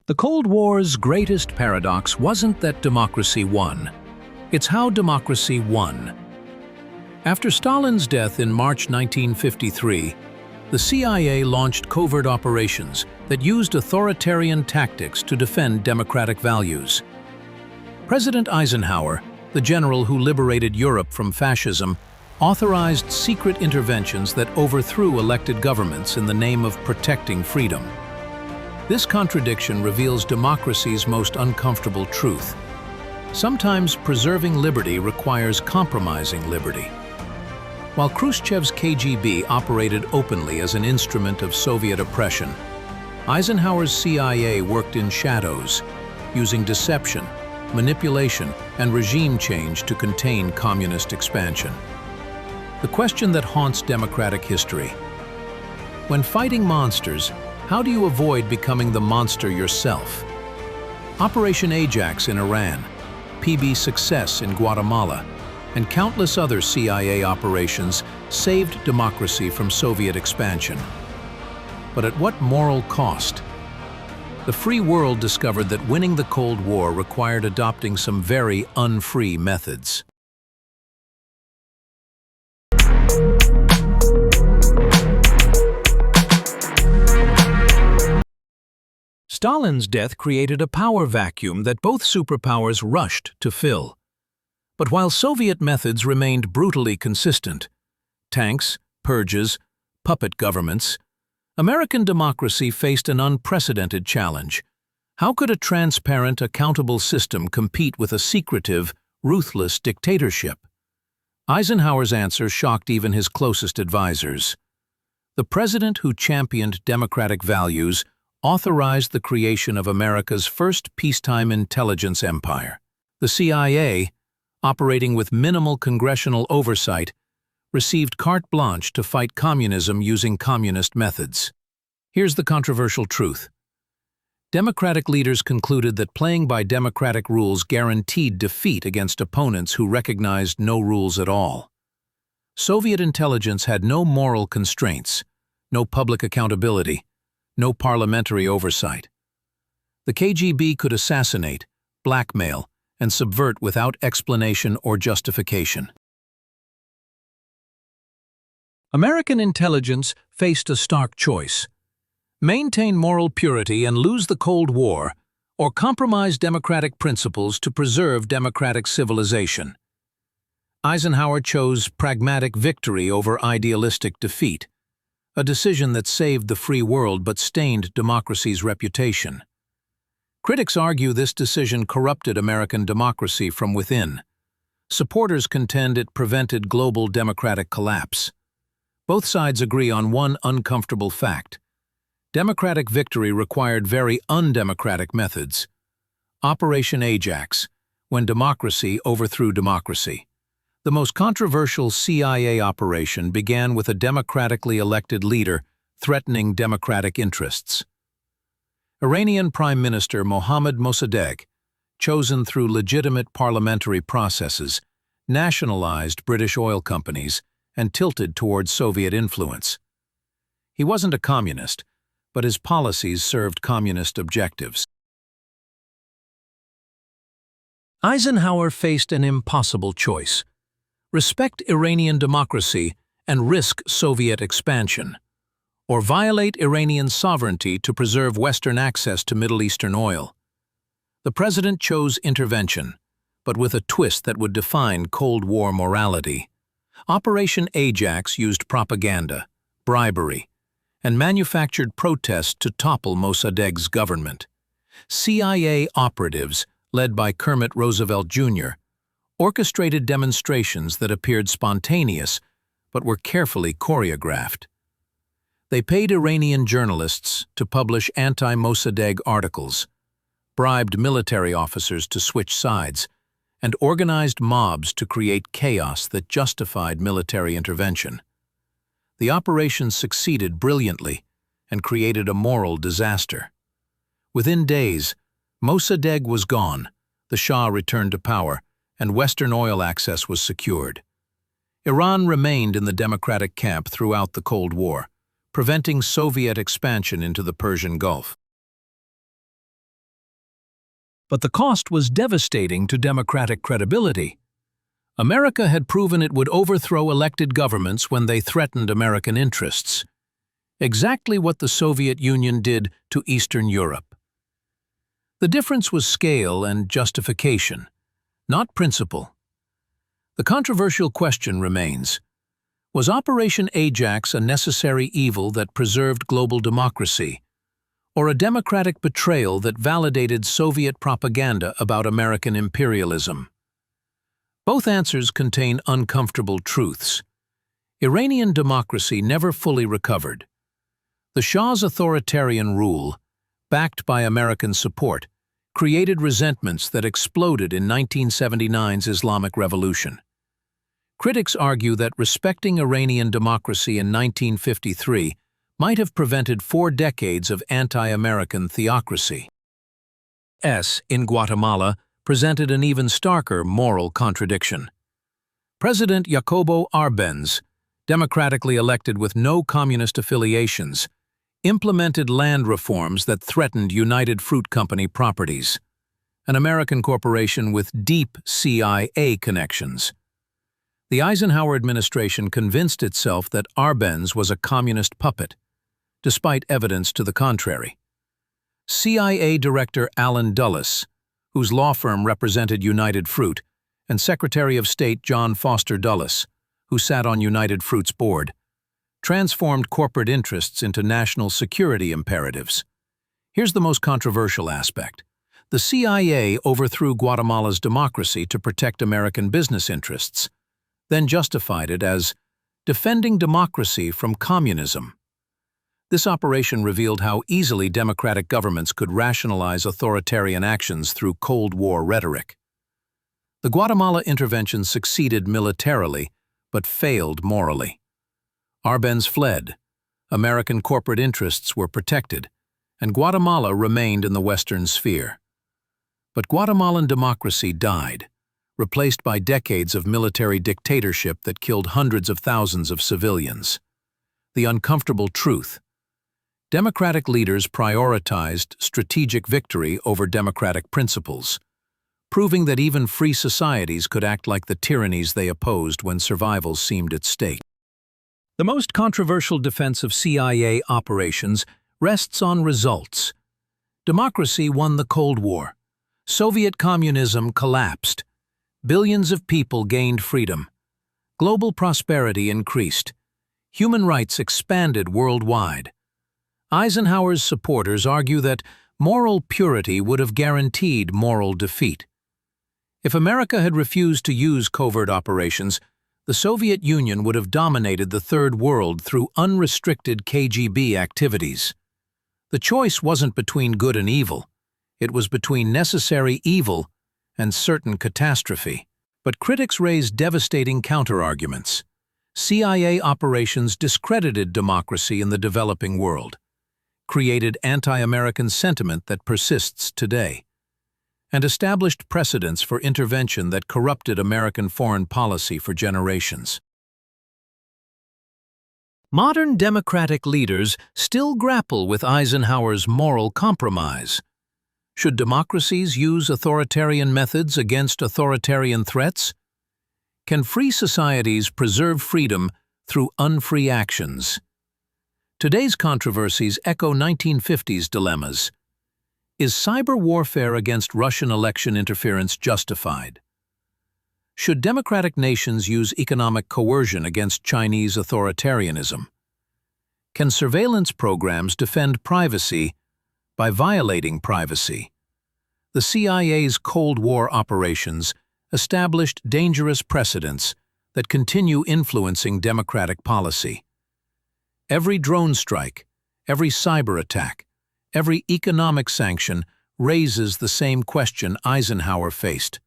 The Cold War's greatest paradox wasn't that democracy won. It's how democracy won. After Stalin's death in March 1953, the CIA launched covert operations that used authoritarian tactics to defend democratic values. President Eisenhower, the general who liberated Europe from fascism, authorized secret interventions that overthrew elected governments in the name of protecting freedom. This contradiction reveals democracy's most uncomfortable truth. Sometimes preserving liberty requires compromising liberty. While Khrushchev's KGB operated openly as an instrument of Soviet oppression, Eisenhower's CIA worked in shadows, using deception, manipulation, and regime change to contain communist expansion. The question that haunts democratic history: when fighting monsters, how do you avoid becoming the monster yourself? Operation AJAX in Iran, PBSUCCESS in Guatemala, and countless other CIA operations saved democracy from Soviet expansion. But at what moral cost? The free world discovered that winning the Cold War required adopting some very unfree methods. Stalin's death created a power vacuum that both superpowers rushed to fill. But while Soviet methods remained brutally consistent — tanks, purges, puppet governments — American democracy faced an unprecedented challenge. How could a transparent, accountable system compete with a secretive, ruthless dictatorship? Eisenhower's answer shocked even his closest advisors. The president who championed democratic values authorized the creation of America's first peacetime intelligence empire. The CIA, operating with minimal congressional oversight, received carte blanche to fight communism using communist methods. Here's the controversial truth. Democratic leaders concluded that playing by democratic rules guaranteed defeat against opponents who recognized no rules at all. Soviet intelligence had no moral constraints, no public accountability, no parliamentary oversight. The KGB could assassinate, blackmail, and subvert without explanation or justification. American intelligence faced a stark choice: maintain moral purity and lose the Cold War, or compromise democratic principles to preserve democratic civilization. Eisenhower chose pragmatic victory over idealistic defeat, a decision that saved the free world but stained democracy's reputation. Critics argue this decision corrupted American democracy from within. Supporters contend it prevented global democratic collapse. Both sides agree on one uncomfortable fact: democratic victory required very undemocratic methods. Operation AJAX, when democracy overthrew democracy. The most controversial CIA operation began with a democratically elected leader threatening democratic interests. Iranian Prime Minister Mohammad Mossadegh, chosen through legitimate parliamentary processes, nationalized British oil companies and tilted towards Soviet influence. He wasn't a communist, but his policies served communist objectives. Eisenhower faced an impossible choice: respect Iranian democracy and risk Soviet expansion, or violate Iranian sovereignty to preserve Western access to Middle Eastern oil. The president chose intervention, but with a twist that would define Cold War morality. Operation AJAX used propaganda, bribery, and manufactured protests to topple Mossadegh's government. CIA operatives, led by Kermit Roosevelt Jr., orchestrated demonstrations that appeared spontaneous but were carefully choreographed. They paid Iranian journalists to publish anti-Mossadegh articles, bribed military officers to switch sides, and organized mobs to create chaos that justified military intervention. The operation succeeded brilliantly and created a moral disaster. Within days, Mossadegh was gone, the Shah returned to power, and Western oil access was secured. Iran remained in the democratic camp throughout the Cold War, preventing Soviet expansion into the Persian Gulf. But the cost was devastating to democratic credibility. America had proven it would overthrow elected governments when they threatened American interests. Exactly what the Soviet Union did to Eastern Europe. The difference was scale and justification, not principle. The controversial question remains: was Operation Ajax a necessary evil that preserved global democracy, or a democratic betrayal that validated Soviet propaganda about American imperialism? Both answers contain uncomfortable truths. Iranian democracy never fully recovered. The Shah's authoritarian rule, backed by American support, created resentments that exploded in 1979's Islamic Revolution. Critics argue that respecting Iranian democracy in 1953 might have prevented 4 decades of anti-American theocracy. In Guatemala presented an even starker moral contradiction. President Jacobo Arbenz, democratically elected with no communist affiliations, implemented land reforms that threatened United Fruit Company properties, an American corporation with deep CIA connections. The Eisenhower administration convinced itself that Arbenz was a communist puppet, despite evidence to the contrary. CIA Director Allen Dulles, whose law firm represented United Fruit, and Secretary of State John Foster Dulles, who sat on United Fruit's board, transformed corporate interests into national security imperatives. Here's the most controversial aspect. The CIA overthrew Guatemala's democracy to protect American business interests, then justified it as defending democracy from communism. This operation revealed how easily democratic governments could rationalize authoritarian actions through Cold War rhetoric. The Guatemala intervention succeeded militarily, but failed morally. Arbenz fled, American corporate interests were protected, and Guatemala remained in the Western sphere. But Guatemalan democracy died, replaced by decades of military dictatorship that killed hundreds of thousands of civilians. The uncomfortable truth: democratic leaders prioritized strategic victory over democratic principles, proving that even free societies could act like the tyrannies they opposed when survival seemed at stake. The most controversial defense of CIA operations rests on results. Democracy won the Cold War. Soviet communism collapsed. Billions of people gained freedom. Global prosperity increased. Human rights expanded worldwide. Eisenhower's supporters argue that moral purity would have guaranteed moral defeat. If America had refused to use covert operations, the Soviet Union would have dominated the Third World through unrestricted KGB activities. The choice wasn't between good and evil. It was between necessary evil and certain catastrophe. But critics raised devastating counterarguments. CIA operations discredited democracy in the developing world, created anti-American sentiment that persists today, and established precedents for intervention that corrupted American foreign policy for generations. Modern democratic leaders still grapple with Eisenhower's moral compromise. Should democracies use authoritarian methods against authoritarian threats? Can free societies preserve freedom through unfree actions? Today's controversies echo 1950s dilemmas. Is cyber warfare against Russian election interference justified? Should democratic nations use economic coercion against Chinese authoritarianism? Can surveillance programs defend privacy by violating privacy? The CIA's Cold War operations established dangerous precedents that continue influencing democratic policy. Every drone strike, every cyber attack, every economic sanction raises the same question Eisenhower faced.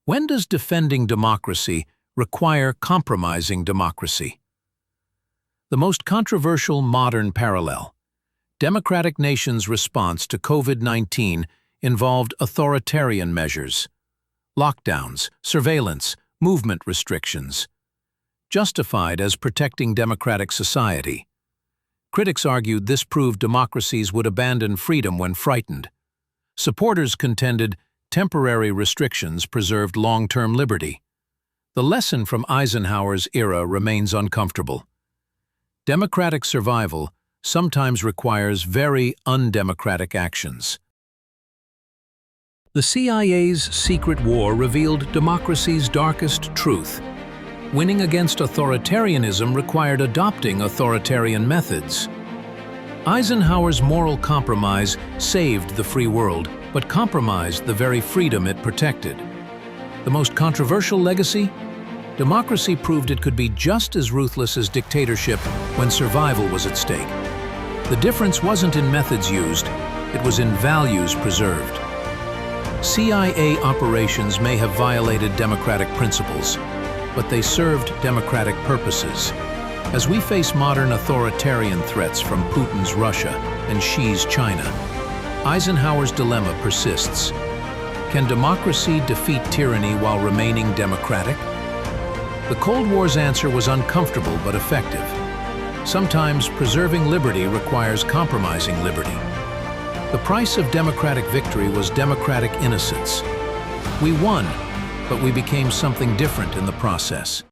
When does defending democracy require compromising democracy? The most controversial modern parallel: democratic nations' response to COVID-19 involved authoritarian measures, lockdowns, surveillance, movement restrictions, justified as protecting democratic society. Critics argued this proved democracies would abandon freedom when frightened. Supporters contended temporary restrictions preserved long-term liberty. The lesson from Eisenhower's era remains uncomfortable. Democratic survival sometimes requires very undemocratic actions. The CIA's secret war revealed democracy's darkest truth. Winning against authoritarianism required adopting authoritarian methods. Eisenhower's moral compromise saved the free world, but compromised the very freedom it protected. The most controversial legacy? Democracy proved it could be just as ruthless as dictatorship when survival was at stake. The difference wasn't in methods used, it was in values preserved. CIA operations may have violated democratic principles, but they served democratic purposes. As we face modern authoritarian threats from Putin's Russia and Xi's China, Eisenhower's dilemma persists. Can democracy defeat tyranny while remaining democratic? The Cold War's answer was uncomfortable but effective. Sometimes preserving liberty requires compromising liberty. The price of democratic victory was democratic innocence. We won, but we became something different in the process.